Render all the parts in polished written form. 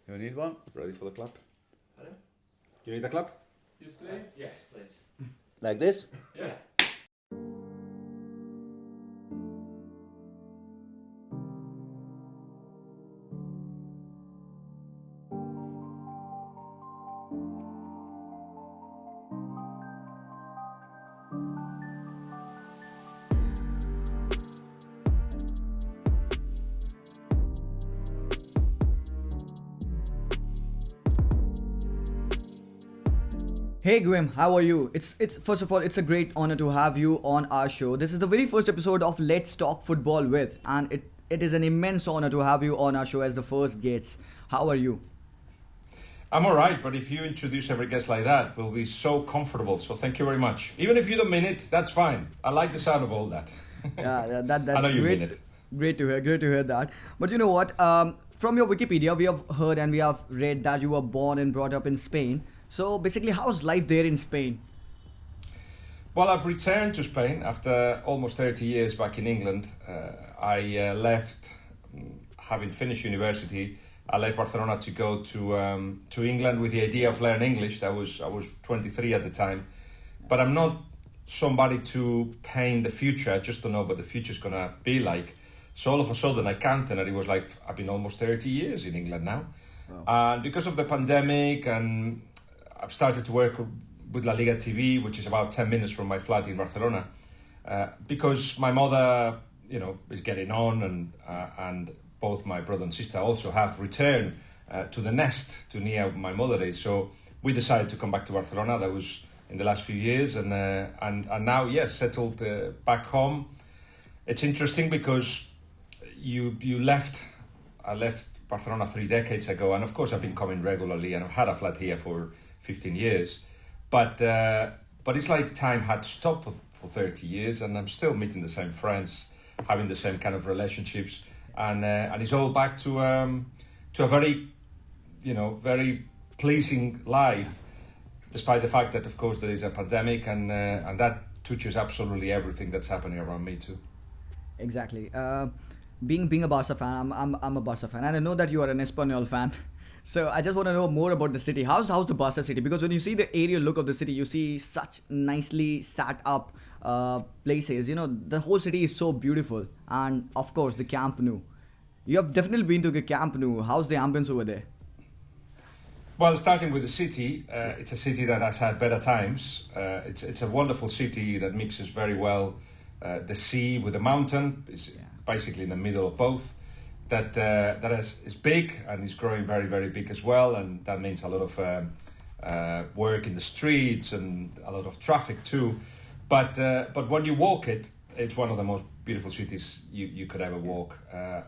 You need one? Ready for the clap? Hello? You need a clap? Yes, please. Yes, please. Like this? Yeah. Hey Gwim, how are you? It's first of all, it's a great honor to have you on our show. This is the very first episode of Let's Talk Football with, and it is an immense honor to have you on our show as the first guest. How are you? I'm all right, but if you introduce every guest like that, we'll be so comfortable. So thank you very much. Even if you don't mean it, that's fine. I like the sound of all that. That's I know you great. mean it. Great to hear. Great to hear that. But you know what? From your Wikipedia, we have heard and we have read that you were born and brought up in Spain. So basically, how's life there in Spain? Well, I've returned to Spain after almost 30 years back in England. I left, having finished university. I left Barcelona to go to England with the idea of learning English. I was 23 at the time, but I'm not somebody to paint the future. I just don't know what the future's gonna be like. So all of a sudden, I counted, and it was like I've been almost 30 years in England now, and because of the pandemic, and I've started to work with La Liga TV, which is about 10 minutes from my flat in Barcelona, because my mother, is getting on, and both my brother and sister also have returned to the nest, to near my mother is. So we decided to come back to Barcelona. That was in the last few years, and now, yes, settled back home. It's interesting because I left Barcelona 3 decades ago, and of course I've been coming regularly, and I've had a flat here for 15 years, but it's like time had stopped for 30 years, and I'm still meeting the same friends, having the same kind of relationships, and it's all back to a very, very pleasing life, despite the fact that of course there is a pandemic, and that touches absolutely everything that's happening around me too. Exactly. Being a Barca fan, I'm a Barca fan, and I know that you are an Espanyol fan. So I just want to know more about the city. How's the Barca city? Because when you see the aerial look of the city, you see such nicely sat up places. The whole city is so beautiful, and of course the Camp Nou. You have definitely been to the Camp Nou. How's the ambience over there? Well, starting with the city, it's a city that has had better times. It's a wonderful city that mixes very well the sea with the mountain. It's basically in the middle of both. That is big and is growing very, very big as well, and that means a lot of work in the streets and a lot of traffic too. But when you walk it, it's one of the most beautiful cities you could ever walk.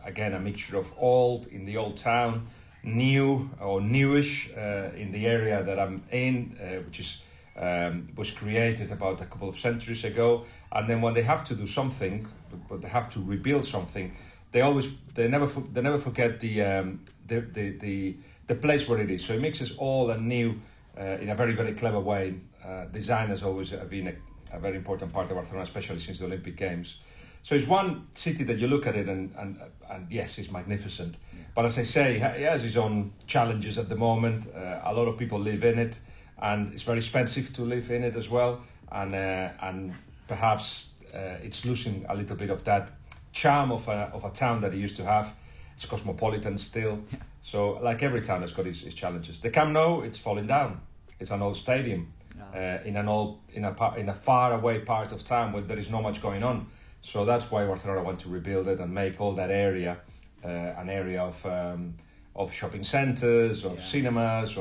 Again, a mixture of old in the old town, new or newish in the area that I'm in, which is was created about a couple of centuries ago. And then when they have to do something, but they have to rebuild something, they never forget the place where it is. So it mixes old and new in a very, very clever way. Design has always been a very important part of Barcelona, especially since the Olympic Games. So it's one city that you look at it and yes, it's magnificent. Yeah. But as I say, it has its own challenges at the moment. A lot of people live in it, and it's very expensive to live in it as well. And perhaps it's losing a little bit of that charm of a town that it used to have. It's cosmopolitan still. Yeah. So like every town has got its challenges. The Camp Nou, it's falling down. It's an old stadium in a far away part of town where there is not much going on. So that's why Barcelona want to rebuild it and make all that area an area of shopping centres, of cinemas,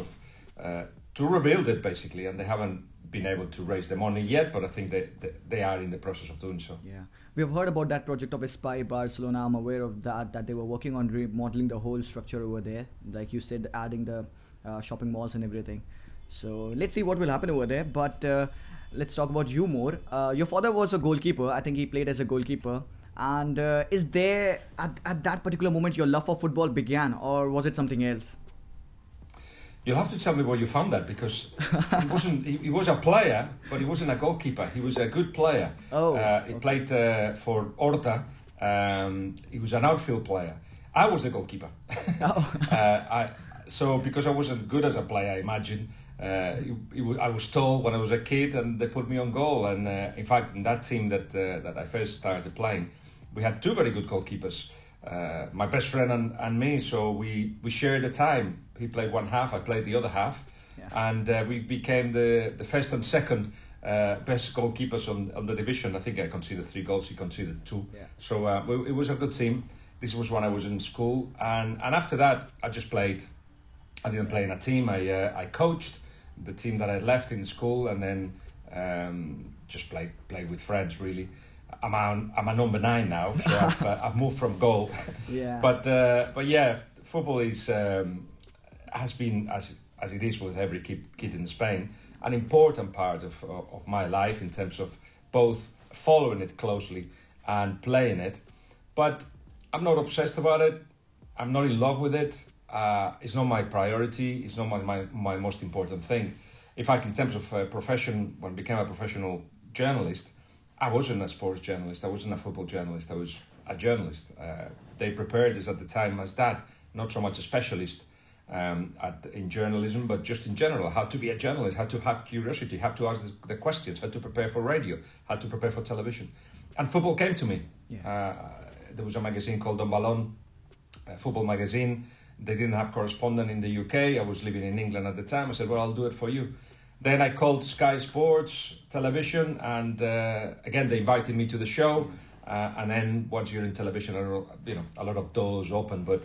to rebuild it basically. And they haven't been able to raise the money yet, but I think they are in the process of doing so. Yeah, we have heard about that project of Espai Barcelona. I'm aware of that they were working on remodeling the whole structure over there, like you said, adding the shopping malls and everything. So let's see what will happen over there. But let's talk about you more. Your father was a goalkeeper. I think he played as a goalkeeper. And is there at that particular moment your love for football began, or was it something else? You'll have to tell me where you found that, because he wasn't. He was a player, but he wasn't a goalkeeper. He was a good player. He played for Horta. He was an outfield player, I was the goalkeeper. Oh. So because I wasn't good as a player, I imagine, I was told when I was a kid, and they put me on goal. And in fact, in that team that I first started playing, we had two very good goalkeepers, my best friend and me. So we shared the time. He played one half, I played the other half, and we became the first and second best goalkeepers on the division. I think I conceded 3 goals, he conceded 2. Yeah. So it was a good team. This was when I was in school, and after that I just played. I didn't play in a team. I coached the team that I left in school, and then just played with friends. Really, I'm a number 9 now, so I've moved from goal. Yeah. But yeah, football has been as it is with every kid in Spain, an important part of my life in terms of both following it closely and playing it. But I'm not obsessed about it. I'm not in love with it. It's not my priority. It's not my most important thing. In fact, in terms of profession, when I became a professional journalist, I wasn't a sports journalist. I wasn't a football journalist. I was a journalist. They prepared us at the time as that, not so much a specialist in journalism, but just in general, how to be a journalist, how to have curiosity, how to ask the questions, how to prepare for radio, how to prepare for television. And football came to me. Yeah. There was a magazine called Don Balón, a football magazine. They didn't have correspondent in the UK. I was living in England at the time. I said, well, I'll do it for you. Then I called Sky Sports Television, and again, they invited me to the show. And then once you're in television, a lot of doors open. But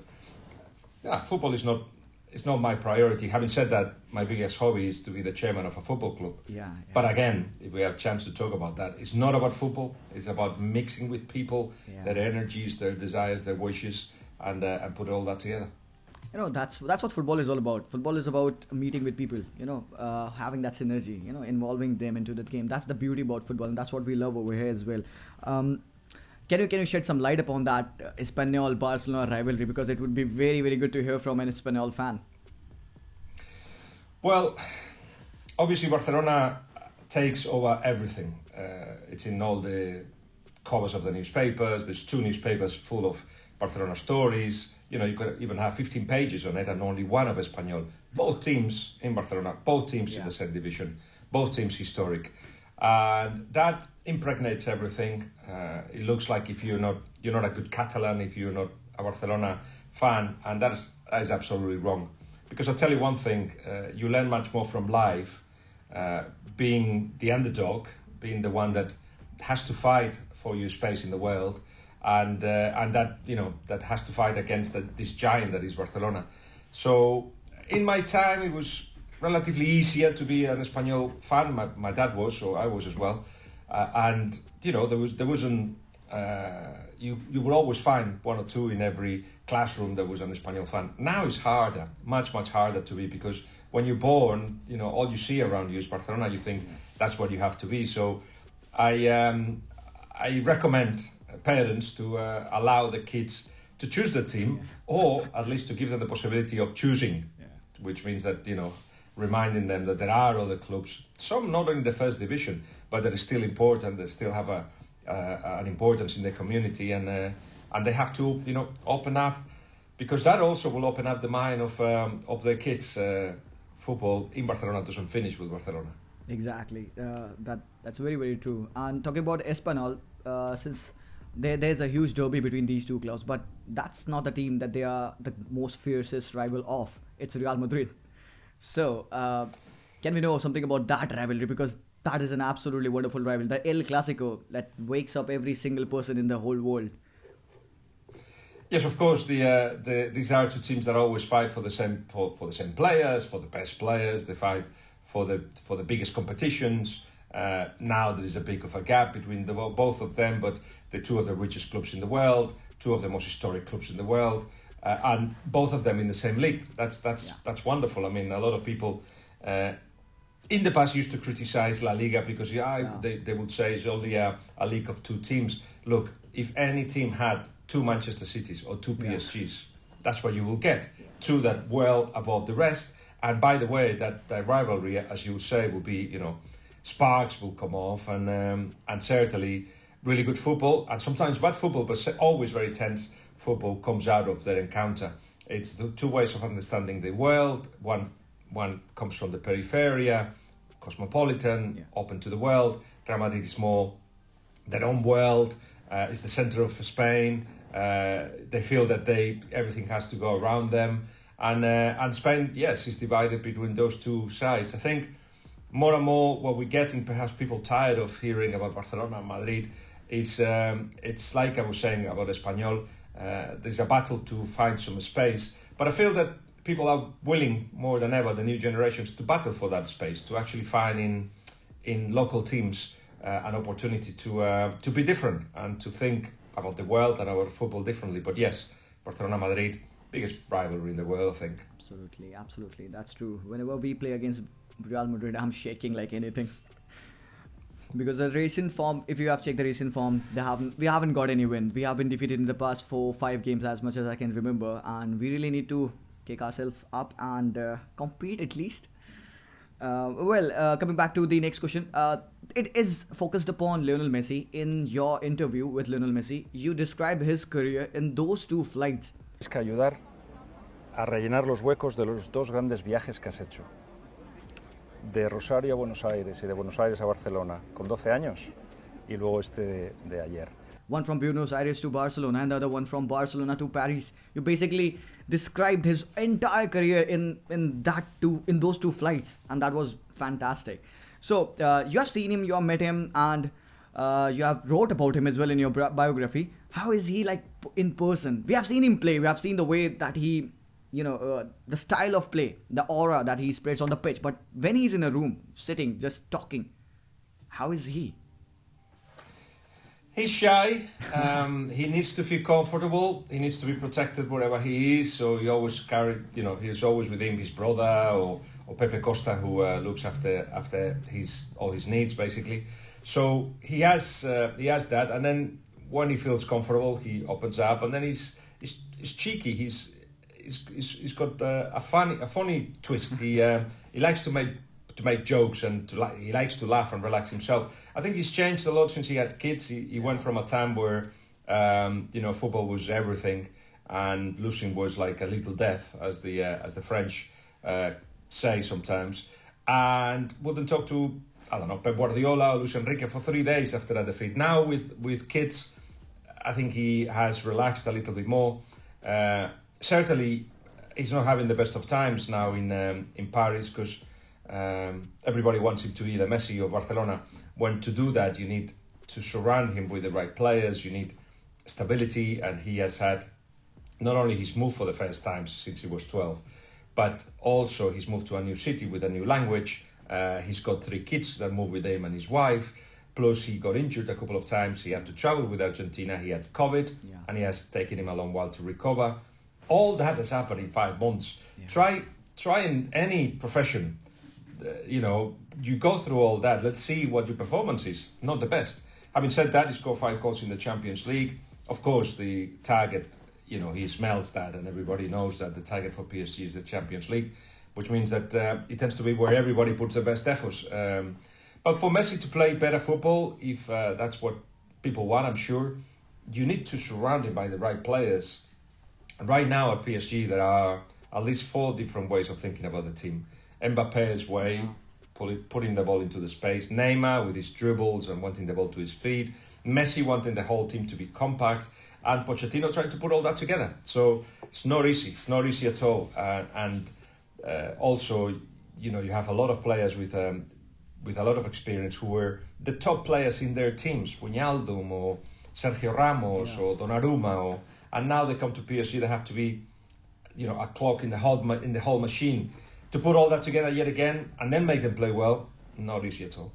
yeah, football is not my priority. Having said that, my biggest hobby is to be the chairman of a football club. Yeah. But again, if we have a chance to talk about that, it's not about football. It's about mixing with people, their energies, their desires, their wishes, and put all that together. That's what football is all about. Football is about meeting with people, having that synergy, involving them into the game. That's the beauty about football, and that's what we love over here as well. Can you shed some light upon that Espanyol-Barcelona rivalry, because it would be very, very good to hear from an Espanyol fan. Well, obviously Barcelona takes over everything. It's in all the covers of the newspapers. There's 2 newspapers full of Barcelona stories. You could even have 15 pages on it and only one of Espanyol. Both teams in Barcelona, both teams in the same division, both teams historic. And that impregnates everything. It looks like if you're not a good Catalan, if you're not a Barcelona fan, and that is absolutely wrong. Because I'll tell you one thing, you learn much more from life, being the underdog, being the one that has to fight for your space in the world, and that has to fight against this giant that is Barcelona. So in my time, it was relatively easier to be an Espanyol fan. My dad was, so I was as well. And there wasn't. You will always find 1 or 2 in every classroom that was an Espanyol fan. Now it's harder, much harder to be, because when you're born, all you see around you is Barcelona. You think that's what you have to be. So I recommend parents to allow the kids to choose the team, or at least to give them the possibility of choosing, which means that reminding them that there are other clubs, some not in the first division, but that are still important. They still have an importance in the community, and they have to open up, because that also will open up the mind of the kids. Football in Barcelona doesn't finish with Barcelona. Exactly. That's very, very true. And talking about Espanyol, since there's a huge derby between these 2 clubs, but that's not the team that they are the most fiercest rival of. It's Real Madrid. So, can we know something about that rivalry? Because that is an absolutely wonderful rivalry. The El Clasico that wakes up every single person in the whole world. Yes, of course. These are 2 teams that always fight for the same players, for the best players. They fight for the biggest competitions. Now there is a big of a gap between both of them, but they're 2 of the richest clubs in the world, 2 of the most historic clubs in the world, and both of them in the same league. That's wonderful. I mean, a lot of people in the past used to criticize La Liga because they would say it's only a league of 2 teams. Look, if any team had 2 Manchester Cities or 2 PSGs, that's what you will get. 2 that well above the rest. And by the way, that rivalry, as you say, will be, sparks will come off, and certainly really good football, and sometimes bad football, but always very tense football comes out of their encounter. It's the two ways of understanding the world. One comes from the peripheria, cosmopolitan, open to the world. Real Madrid is more their own world. It's the center of Spain. They feel that everything has to go around them. And Spain, yes, is divided between those two sides. I think more and more what we're getting, perhaps people tired of hearing about Barcelona and Madrid, is it's like I was saying about Espanyol. There's a battle to find some space. But I feel that people are willing more than ever, the new generations, to battle for that space, to actually find in local teams an opportunity to be different and to think about the world and about football differently. But yes, Barcelona-Madrid, biggest rivalry in the world, I think. Absolutely, that's true. Whenever we play against Real Madrid, I'm shaking like anything. Because the recent form, if you have checked the recent form, we haven't got any win. We have been defeated in the past 4-5 games as much as I can remember, and we really need to kick ourselves up and compete at least. Coming back to the next question, it is focused upon Lionel Messi. In your interview with Lionel Messi, you describe his career in those 2 flights. Es que ayudar a rellenar los huecos de los 2 grandes viajes que has hecho. De Rosario a Buenos Aires y de Buenos Aires a Barcelona con 12 años y luego este de ayer. One from Buenos Aires to Barcelona and the other one from Barcelona to Paris. You basically described his entire career in those 2 flights, and that was fantastic. So you have seen him, you have met him, and you have wrote about him as well in your biography. How is he like in person? We have seen him play. We have seen the way that he, the style of play, the aura that he spreads on the pitch. But when he's in a room, sitting, just talking, how is he? He's shy. He needs to feel comfortable. He needs to be protected wherever he is. So he always he's always with him, his brother or Pepe Costa, who looks after all his needs basically. So he has that, and then when he feels comfortable, he opens up, and then he's cheeky. He's got a funny twist. He likes to make jokes and he likes to laugh and relax himself. I think he's changed a lot since he had kids. He went from a time where football was everything and losing was like a little death, as the French say sometimes, and wouldn't talk to Pep Guardiola or Luis Enrique for 3 days after a defeat. Now with kids, I think he has relaxed a little bit more. Certainly, he's not having the best of times now in Paris because everybody wants him to be the Messi of Barcelona. When to do that, you need to surround him with the right players. You need stability, and he has had not only his move for the first time since he was 12, but also he's moved to a new city with a new language. He's got 3 kids that move with him and his wife. Plus, he got injured a couple of times. He had to travel with Argentina. He had COVID, and it has taken him a long while to recover. All that has happened in 5 months. Yeah. Try in any profession. You go through all that. Let's see what your performance is. Not the best. Having said that, he scored 5 goals in the Champions League. Of course, the target, he smells that, and everybody knows that the target for PSG is the Champions League, which means that it tends to be where everybody puts their best efforts. But for Messi to play better football, if that's what people want, I'm sure, you need to surround him by the right players. And right now at PSG, there are at least 4 different ways of thinking about the team. Mbappe's way, putting the ball into the space. Neymar with his dribbles and wanting the ball to his feet. Messi wanting the whole team to be compact. And Pochettino trying to put all that together. So it's not easy. It's not easy at all. Also, you have a lot of players with a lot of experience who were the top players in their teams. Wijnaldum or Sergio Ramos or Donnarumma. And now they come to PSG. They have to be, a clock in the whole machine. To put all that together yet again and then make them play well, not easy at all.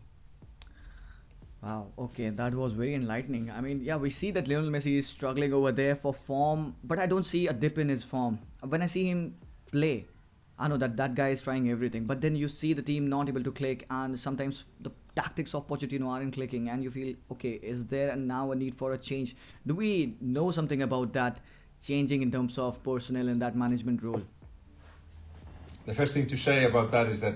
Wow, okay, that was very enlightening. I mean, we see that Lionel Messi is struggling over there for form, but I don't see a dip in his form. When I see him play, I know that guy is trying everything, but then you see the team not able to click, and sometimes the tactics of Pochettino aren't clicking, and you feel, okay, is there now a need for a change? Do we know something about that changing in terms of personnel in that management role? The first thing to say about that is that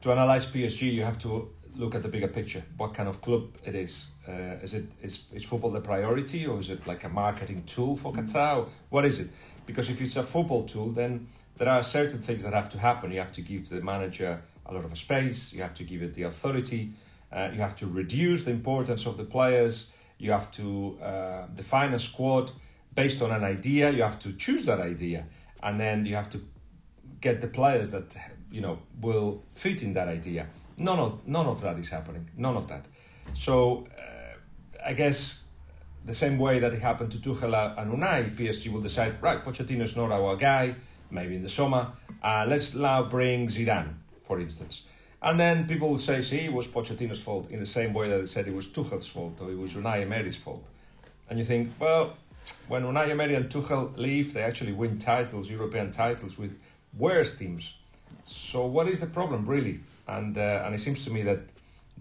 to analyze PSG, you have to look at the bigger picture. What kind of club it is? Is football the priority, or is it like a marketing tool for Qatar? What is it? Because if it's a football tool, then there are certain things that have to happen. You have to give the manager a lot of space. You have to give it the authority. You have to reduce the importance of the players. You have to define a squad based on an idea. You have to choose that idea, and then you have to get the players that will fit in that idea. None of that is happening. None of that. So I guess the same way that it happened to Tuchel and Unai, PSG will decide, right, Pochettino's not our guy. Maybe in the summer, let's now bring Zidane, for instance. And then people will say, see, it was Pochettino's fault, in the same way that they said it was Tuchel's fault or it was Unai Emery's fault. And you think, well, when Unai Emery and Tuchel leave, they actually win titles, European titles, with worse teams. So what is the problem, really? And it seems to me that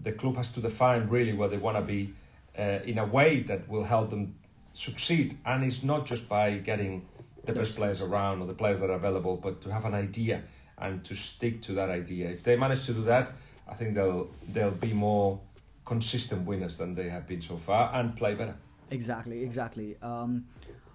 the club has to define really what they want to be in a way that will help them succeed. And it's not just by getting the best players around or the players that are available, but to have an idea and to stick to that idea. If they manage to do that, I think they'll be more consistent winners than they have been so far and play better. Exactly.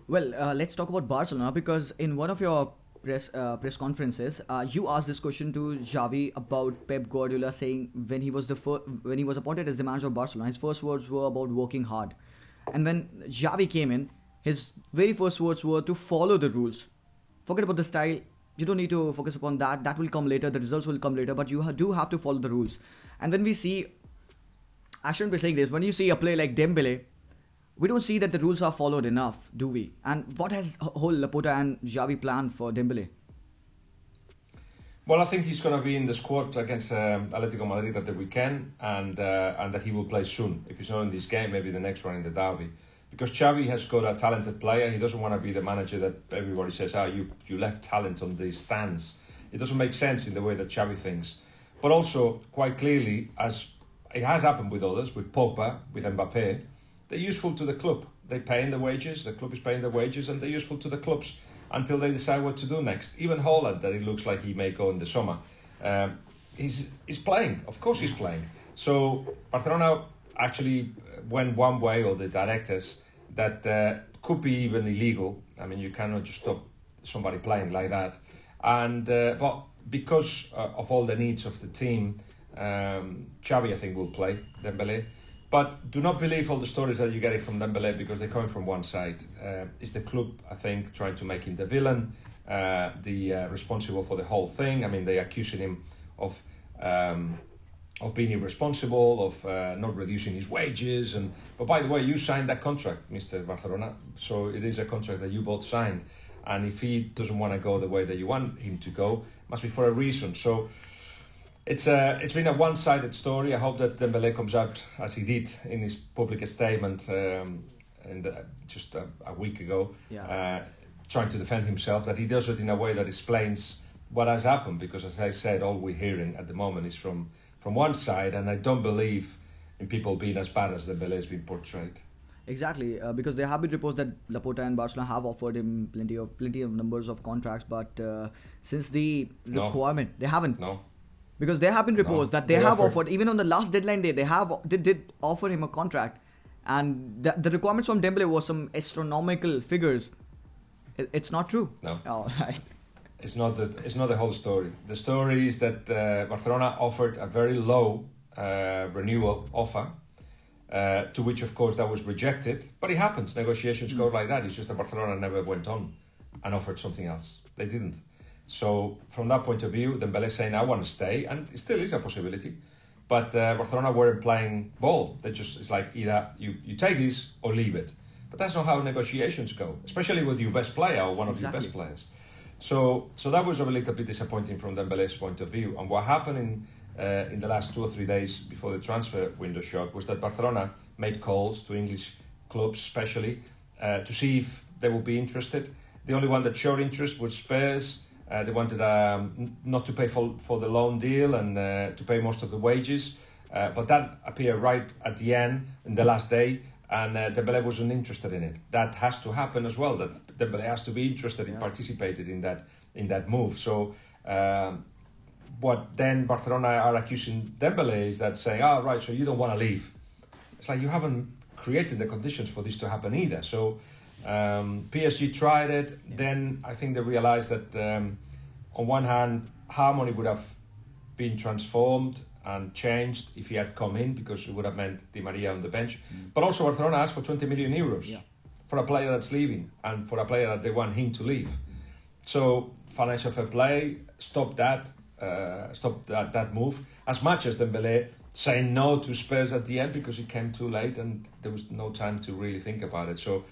Let's talk about Barcelona, because in one of your press conferences, you asked this question to Xavi about Pep Guardiola, saying when he was appointed as the manager of Barcelona, his first words were about working hard. And when Xavi came in, his very first words were to follow the rules. Forget about the style. You don't need to focus upon that. That will come later. The results will come later. But you do have to follow the rules. And when we see, I shouldn't be saying this, when you see a player like Dembele, we don't see that the rules are followed enough, do we? And what has whole Laporta and Xavi planned for Dembele? Well, I think he's going to be in the squad against Atletico Madrid at the weekend, and that he will play soon. If he's not in this game, maybe the next one in the derby. Because Xavi has got a talented player. He doesn't want to be the manager that everybody says, you left talent on the stands. It doesn't make sense in the way that Xavi thinks. But also, quite clearly, as it has happened with others, with Pogba, with Mbappe, they're useful to the club. They're paying the wages, the club is paying the wages, and they're useful to the clubs until they decide what to do next. Even Haaland, that it looks like he may go in the summer, he's playing. Of course he's playing. So Barcelona actually went one way, or the directors, that could be even illegal. I mean, you cannot just stop somebody playing like that. And but because of all the needs of the team, Xavi, I think, will play Dembele. But do not believe all the stories that you're getting from Dembele, because they're coming from one side. It's the club, I think, trying to make him the villain, responsible for the whole thing. I mean, they're accusing him of being irresponsible, of not reducing his wages. But by the way, you signed that contract, Mr. Barcelona, so it is a contract that you both signed. And if he doesn't want to go the way that you want him to go, it must be for a reason. So it's been a one-sided story. I hope that Dembele comes out as he did in his public statement just a week ago, trying to defend himself, that he does it in a way that explains what has happened. Because, as I said, all we're hearing at the moment is from one side, and I don't believe in people being as bad as Dembele has been portrayed. Exactly, because there have been reports that Laporta and Barcelona have offered him plenty of numbers of contracts, but since the requirement, they haven't. No. Because there have been reports that they have offered, even on the last deadline day, they did offer him a contract, and the requirements from Dembele was some astronomical figures. It's not true. No. Oh, right. It's not the whole story. The story is that Barcelona offered a very low renewal offer, to which, of course, that was rejected. But it happens. Negotiations go like that. It's just that Barcelona never went on and offered something else. They didn't. So from that point of view, Dembele saying, I want to stay, and it still is a possibility. But Barcelona weren't playing ball. It's like either you take this or leave it. But that's not how negotiations go, especially with your best player or one of your best players. So that was a little bit disappointing from Dembele's point of view. And what happened in the last 2 or 3 days before the transfer window shut was that Barcelona made calls to English clubs, especially, to see if they would be interested. The only one that showed interest was Spurs. They wanted not to pay for the loan deal and to pay most of the wages. But that appeared right at the end, in the last day, and Dembele wasn't interested in it. That has to happen as well, that Dembele has to be interested in participating in that move. So what then Barcelona are accusing Dembele is that saying, oh, right, so you don't want to leave. It's like you haven't created the conditions for this to happen either. So PSG tried it. Yeah. Then I think they realized that on one hand, Harmony would have been transformed and changed if he had come in, because it would have meant Di Maria on the bench. But also Barcelona asked for 20 million euros Yeah. for a player that's leaving and for a player that they want him to leave. So financial fair play stopped that move, as much as Dembele saying no to Spurs at the end because it came too late and there was no time to really think about it. So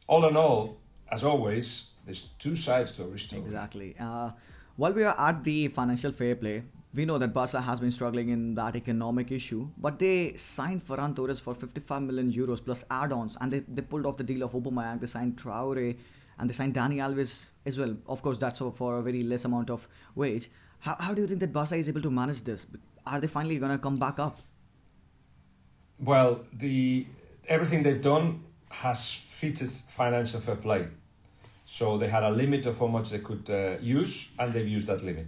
all in all, as always, there's two sides to every story. Exactly. While we are at the financial fair play, we know that Barca has been struggling in that economic issue, but they signed Ferran Torres for 55 million euros plus add-ons, and they pulled off the deal of Aubameyang. They signed Traore, and they signed Dani Alves as well. Of course, that's for a very less amount of wage. How do you think that Barca is able to manage this? Are they finally going to come back up? Well, everything they've done has fitted financial fair play. So they had a limit of how much they could use, and they've used that limit.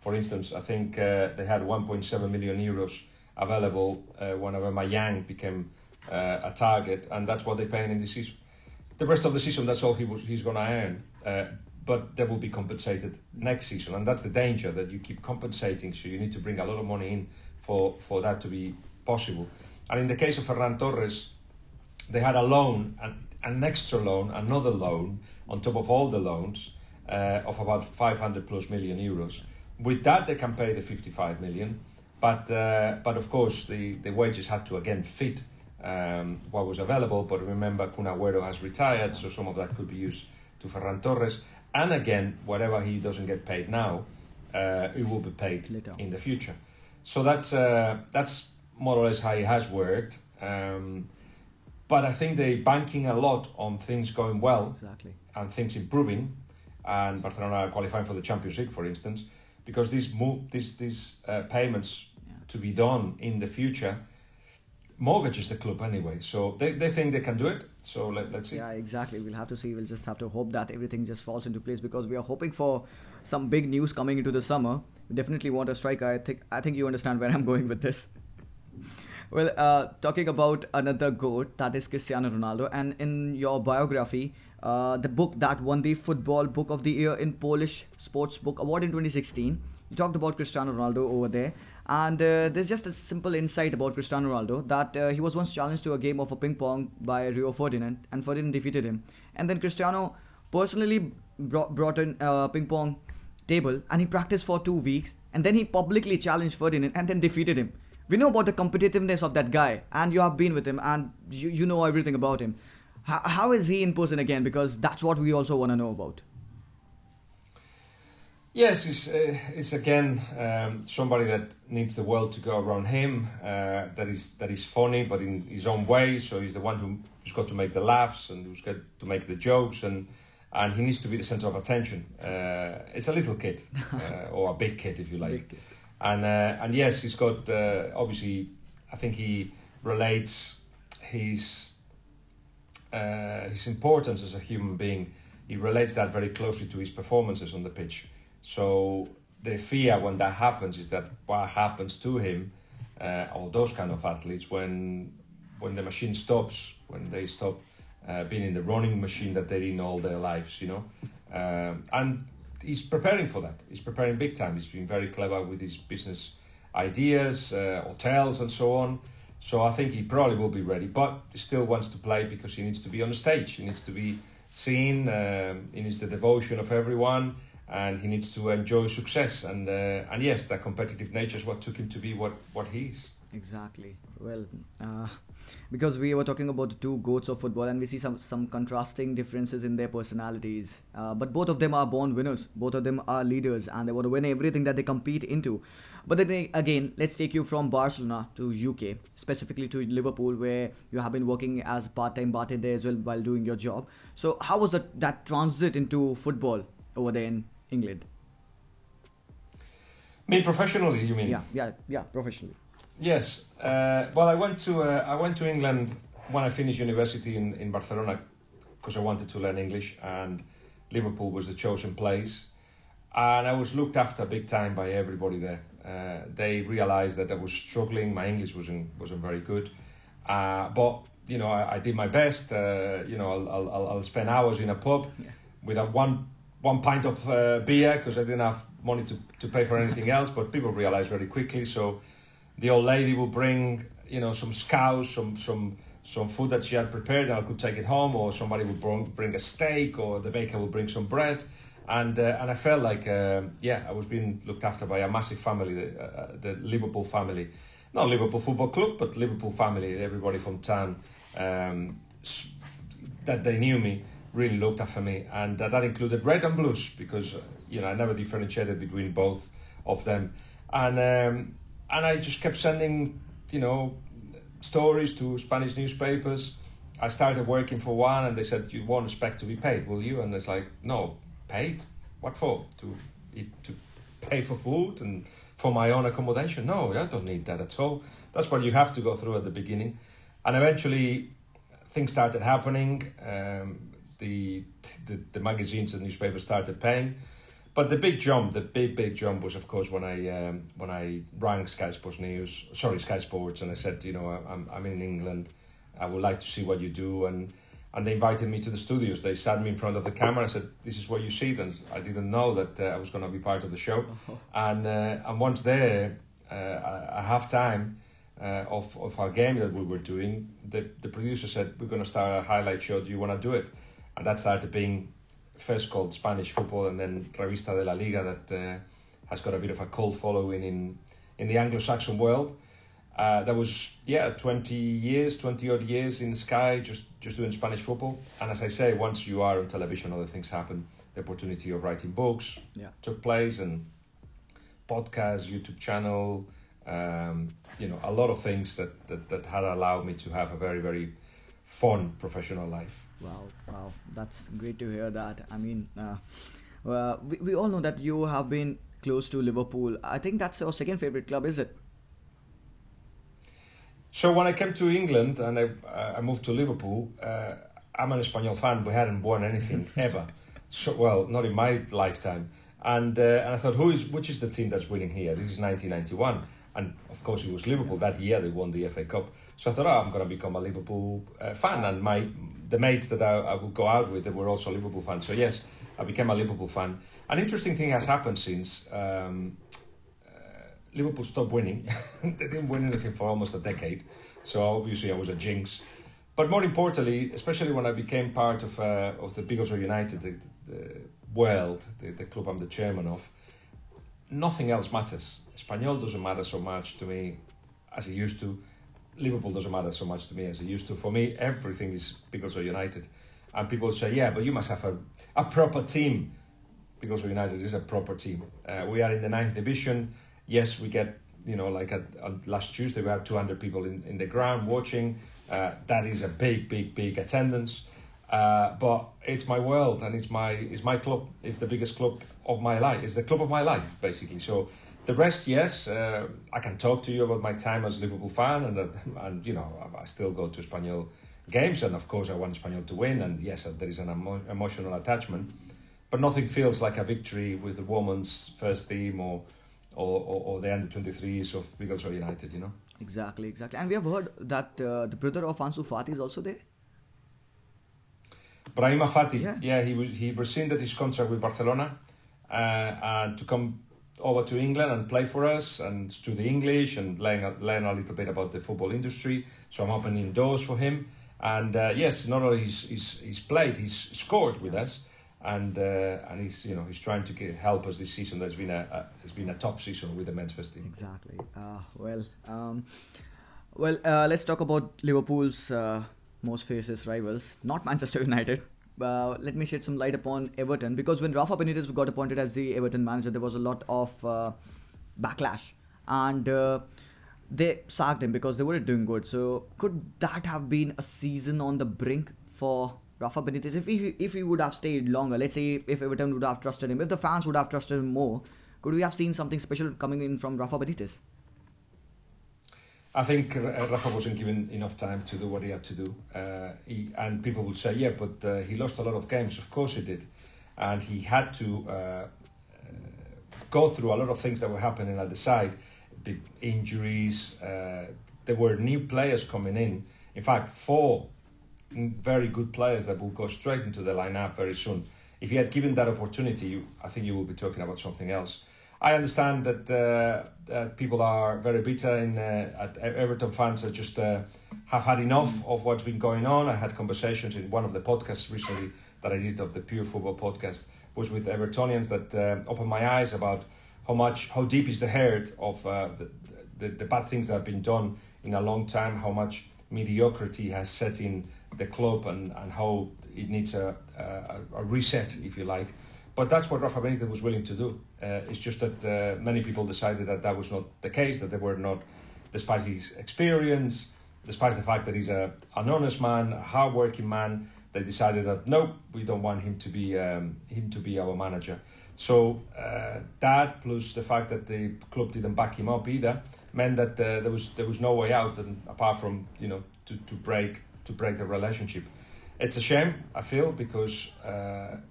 For instance, I think they had 1.7 million euros available whenever Aubameyang became a target, and that's what they're paying in this season. The rest of the season, that's all he's going to earn. But they will be compensated next season, and that's the danger, that you keep compensating, so you need to bring a lot of money in for that to be possible. And in the case of Ferran Torres, they had a loan, an extra loan, another loan on top of all the loans of about 500 plus million euros. With that, they can pay the 55 million, but of course the wages had to again fit what was available. But remember, Kun Agüero has retired, so some of that could be used to Ferran Torres. And again, whatever he doesn't get paid now, it will be paid later in the future. So that's more or less how it has worked. But I think they're banking a lot on things going well, Exactly. and things improving, and Barcelona qualifying for the Champions League, for instance, because these payments to be done in the future mortgages the club anyway. So they think they can do it. So let's see. Yeah, exactly. We'll have to see. We'll just have to hope that everything just falls into place, because we are hoping for some big news coming into the summer. We definitely want a striker. I think you understand where I'm going with this. Well, talking about another GOAT, that is Cristiano Ronaldo, and in your biography, the book that won the Football Book of the Year in Polish Sports Book Award in 2016, you talked about Cristiano Ronaldo over there, and there's just a simple insight about Cristiano Ronaldo that he was once challenged to a game of a ping pong by Rio Ferdinand, and Ferdinand defeated him, and then Cristiano personally brought in a ping pong table, and he practiced for 2 weeks, and then he publicly challenged Ferdinand and then defeated him. We know about the competitiveness of that guy, and you have been with him, and you know everything about him. How is he in person again? Because that's what we also want to know about. Yes, it's again somebody that needs the world to go around him. That is funny, but in his own way. So he's the one who's got to make the laughs and who's got to make the jokes, and he needs to be the center of attention. It's a little kid, or a big kid if you like. And yes, he's got obviously. I think he relates his importance as a human being. He relates that very closely to his performances on the pitch. So the fear when that happens is that what happens to him, or those kind of athletes, when the machine stops, when they stop being in the running machine that they're in all their lives, you know. And he's preparing for that. He's preparing big time. He's been very clever with his business ideas, hotels and so on. So I think he probably will be ready, but he still wants to play because he needs to be on the stage. He needs to be seen. He needs the devotion of everyone, and he needs to enjoy success. And yes, that competitive nature is what took him to be what he is. Exactly. Well, because we were talking about the two GOATs of football, and we see some contrasting differences in their personalities. But both of them are born winners. Both of them are leaders, and they want to win everything that they compete into. But then again, let's take you from Barcelona to UK, specifically to Liverpool, where you have been working as part-time bartender there as well while doing your job. So how was that transit into football over there in England? Me professionally, you mean? Yeah, professionally. Yes. Well, I went to England when I finished university in Barcelona because I wanted to learn English, and Liverpool was the chosen place. and I was looked after big time by everybody there. They realised that I was struggling. My English wasn't very good, but you know, I did my best. You know, I'll spend hours in a pub without one pint of beer because I didn't have money to pay for anything else. But people realised very quickly. So the old lady will bring, you know, some scouse, some food that she had prepared, and I could take it home, or somebody would bring a steak, or the baker will bring some bread. And I felt like, I was being looked after by a massive family, the Liverpool family. Not Liverpool Football Club, but Liverpool family. Everybody from town that they knew me really looked after me. And that included red and blues, because, you know, I never differentiated between both of them. And I just kept sending, you know, stories to Spanish newspapers. I started working for one, and they said, "You won't expect to be paid, will you?" And it's like, no. Paid? What for? To pay for food and for my own accommodation? No, I don't need that at all. That's what you have to go through at the beginning. And eventually things started happening. The magazines and newspapers started paying. But the big jump was, of course, when I rang Sky Sports, and I said, you know, I'm in England. I would like to see what you do. And they invited me to the studios. They sat me in front of the camera and said, "This is what you see." And I didn't know that I was going to be part of the show. And once there, at half time of our game that we were doing, the producer said, "We're going to start a highlight show. Do you want to do it?" And that started being first called Spanish Football, and then Revista de la Liga, that has got a bit of a cult following in the Anglo-Saxon world. That was 20 odd years in Sky, just doing Spanish football. And as I say, once you are on television, other things happen. The opportunity of writing books took place, and podcasts, YouTube channel, you know, a lot of things that had allowed me to have a very, very fun professional life. Wow, that's great to hear that. I mean, we all know that you have been close to Liverpool. I think that's your second favorite club, is it? So when I came to England and I moved to Liverpool, I'm an Espanyol fan. We hadn't won anything ever. So, well, not in my lifetime. And I thought, which is the team that's winning here? This is 1991. And of course it was Liverpool. That year they won the FA Cup. So I thought, I'm going to become a Liverpool fan. And the mates that I would go out with, they were also Liverpool fans. So yes, I became a Liverpool fan. An interesting thing has happened since Liverpool stopped winning. They didn't win anything for almost a decade. So obviously I was a jinx. But more importantly, especially when I became part of the Biggles United, the world, the club I'm the chairman of, nothing else matters. Espanyol doesn't matter so much to me as it used to. Liverpool doesn't matter so much to me as it used to. For me, everything is Biggles United. And people say, yeah, but you must have a proper team. Biggles United is a proper team. We are in the 9th division. Yes, we get, you know, like last Tuesday we had 200 people in the ground watching. That is a big attendance. But it's my world, and it's my club. It's the biggest club of my life. It's the club of my life, basically. So the rest, yes, I can talk to you about my time as a Liverpool fan, and you know, I still go to Espanyol games, and of course I want Espanyol to win, and yes, there is an emotional attachment. But nothing feels like a victory with the women's first team or the under-23s of Biggles United, you know. Exactly. And we have heard that the brother of Ansu Fati is also there. Brahima Fati, he rescinded his contract with Barcelona and to come over to England and play for us and study English and learn a little bit about the football industry. So I'm opening doors for him. And yes, not only he's played, he's scored with us. And he's trying to help us this season. There's been a tough season with the men's first team. Exactly. Let's talk about Liverpool's most fiercest rivals, not Manchester United. Let me shed some light upon Everton, because when Rafa Benitez got appointed as the Everton manager, there was a lot of backlash, and they sacked him because they weren't doing good. So could that have been a season on the brink for Rafa Benitez if he would have stayed longer? Let's say if Everton would have trusted him, if the fans would have trusted him more, could we have seen something special coming in from Rafa Benitez? I think Rafa wasn't given enough time to do what he had to do. And people would say, yeah, but he lost a lot of games. Of course he did. And he had to go through a lot of things that were happening at the side, big injuries. There were new players coming in. In fact, 4 very good players that will go straight into the lineup very soon. If you had given that opportunity, I think you will be talking about something else. I understand that people are very bitter at Everton fans are just have had enough of what's been going on. I had conversations in one of the podcasts recently that I did of the Pure Football podcast was with Evertonians that opened my eyes about how deep is the hurt of the bad things that have been done in a long time, how much mediocrity has set in the club and how it needs a reset, if you like. But that's what Rafa Benitez was willing to do. It's just that many people decided that was not the case, that they were not, despite his experience, despite the fact that he's an honest man, a hard-working man, they decided that no, we don't want him to be our manager. So that plus the fact that the club didn't back him up either meant that there was no way out, and apart from to break the relationship. It's a shame, I feel, because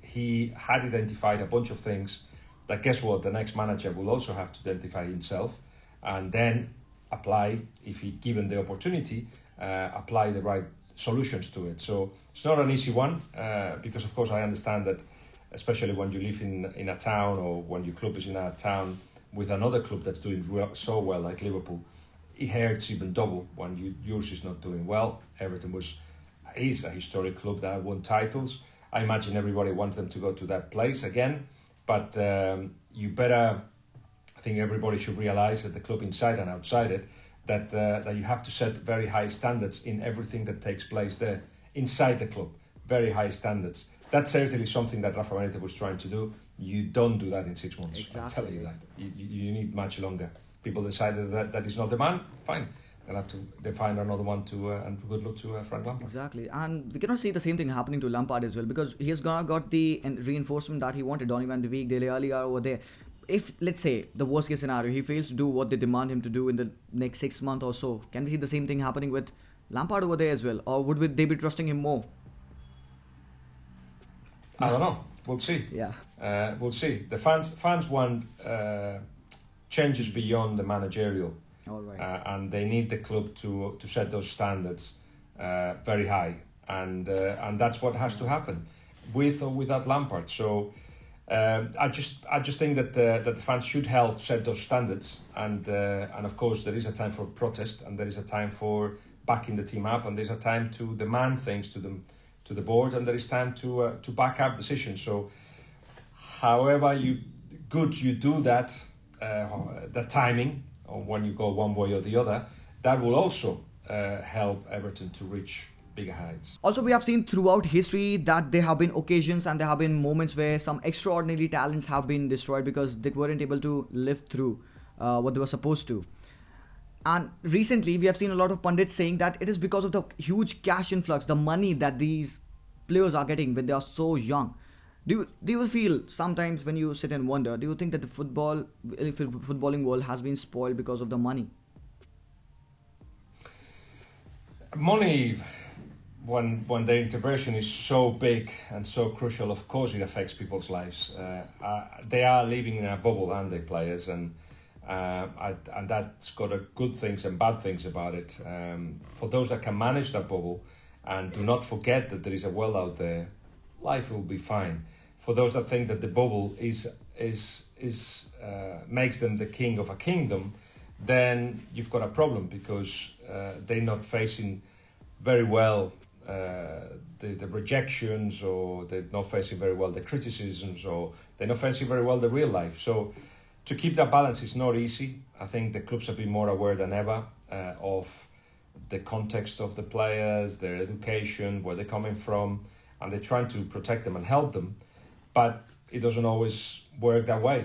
he had identified a bunch of things that, guess what, the next manager will also have to identify himself and then apply, if he given the opportunity, apply the right solutions to it. So it's not an easy one because, of course, I understand that, especially when you live in a town or when your club is in a town with another club that's doing so well, like Liverpool, it hurts even double when yours is not doing well. Everton is a historic club that won titles. I imagine everybody wants them to go to that place again, but I think everybody should realise that the club inside and outside it, that you have to set very high standards in everything that takes place there, inside the club, very high standards. That's certainly something that Rafa Benitez was trying to do. You don't do that in 6 months. Exactly. I'm telling you that. You need much longer. People decided that is not the man, fine. They'll have to find another one and good luck to Frank Lampard. Exactly, and we cannot see the same thing happening to Lampard as well, because he has got the reinforcement that he wanted. Donny van de Beek, Dele Alli are over there. If, let's say, the worst case scenario, he fails to do what they demand him to do in the next 6 months or so, can we see the same thing happening with Lampard over there as well, or would they be trusting him more? I don't know. We'll see. Yeah. We'll see. The fans want changes beyond the managerial. All right. And they need the club to set those standards very high, and that's what has to happen, with or without Lampard. So I just think that the fans should help set those standards, and of course there is a time for protest, and there is a time for backing the team up, and there's a time to demand things to the board, and there is time to back up decisions. So however you do that, the timing, or when you go one way or the other, that will also help Everton to reach bigger heights. Also, we have seen throughout history that there have been occasions and there have been moments where some extraordinary talents have been destroyed because they weren't able to live through what they were supposed to. And recently, we have seen a lot of pundits saying that it is because of the huge cash influx, the money that these players are getting when they are so young. Do you feel sometimes when you sit and wonder, do you think that the footballing world has been spoiled because of the money? Money, when the intervention is so big and so crucial, of course it affects people's lives. They are living in a bubble, aren't they, players? And that's got good things and bad things about it. For those that can manage that bubble and do not forget that there is a world out there, life will be fine. For those that think that the bubble makes them the king of a kingdom, then you've got a problem, because they're not facing very well the rejections, or they're not facing very well the criticisms, or they're not facing very well the real life. So to keep that balance is not easy. I think the clubs have been more aware than ever of the context of the players, their education, where they're coming from, and they're trying to protect them and help them. But it doesn't always work that way.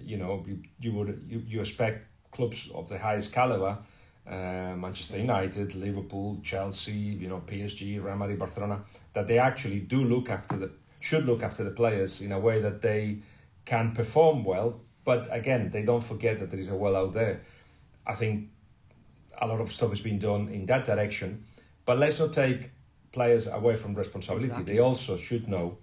You expect clubs of the highest caliber, Manchester United, Liverpool, Chelsea, PSG, Real Madrid, Barcelona, that they actually should look after the players in a way that they can perform well. But again, they don't forget that there is a world out there. I think a lot of stuff has been done in that direction, but let's not take players away from responsibility. Exactly. They also should know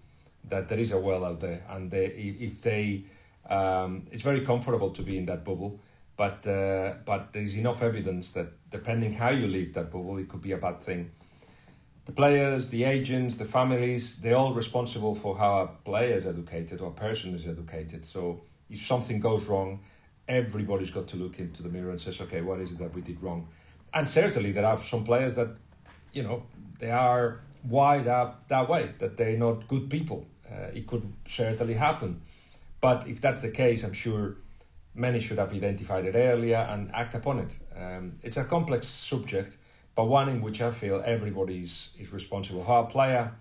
that there is a world out there, and if they It's very comfortable to be in that bubble, but there's enough evidence that depending how you leave that bubble, it could be a bad thing. The players, the agents, the families, they're all responsible for how a player is educated or a person is educated. So if something goes wrong, everybody's got to look into the mirror and says, okay, what is it that we did wrong? And certainly there are some players that, you know, they are wired up that way, that they're not good people. It could certainly happen. But if that's the case, I'm sure many should have identified it earlier and act upon it. It's a complex subject, but one in which I feel everybody is responsible. How a player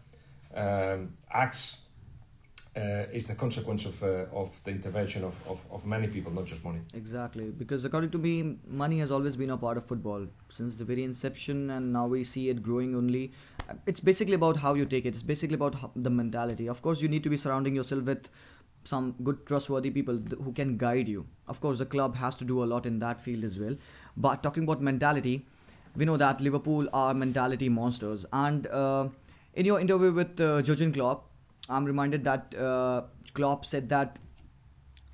acts is the consequence of the intervention of many people, not just money. Exactly, because according to me, money has always been a part of football since the very inception, and now we see it growing only. It's basically about how you take it. It's basically about the mentality. Of course, you need to be surrounding yourself with some good, trustworthy people who can guide you. Of course, the club has to do a lot in that field as well. But talking about mentality, we know that Liverpool are mentality monsters. And in your interview with Jurgen Klopp, I'm reminded that Klopp said that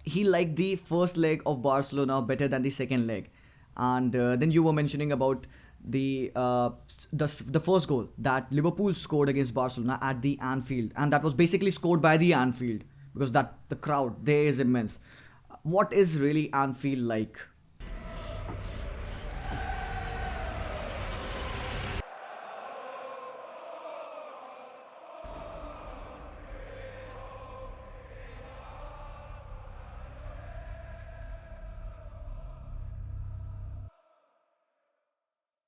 he liked the first leg of Barcelona better than the second leg. And then you were mentioning about the first goal that Liverpool scored against Barcelona at the Anfield, and that was basically scored by the Anfield because that the crowd there is immense. What is really Anfield like?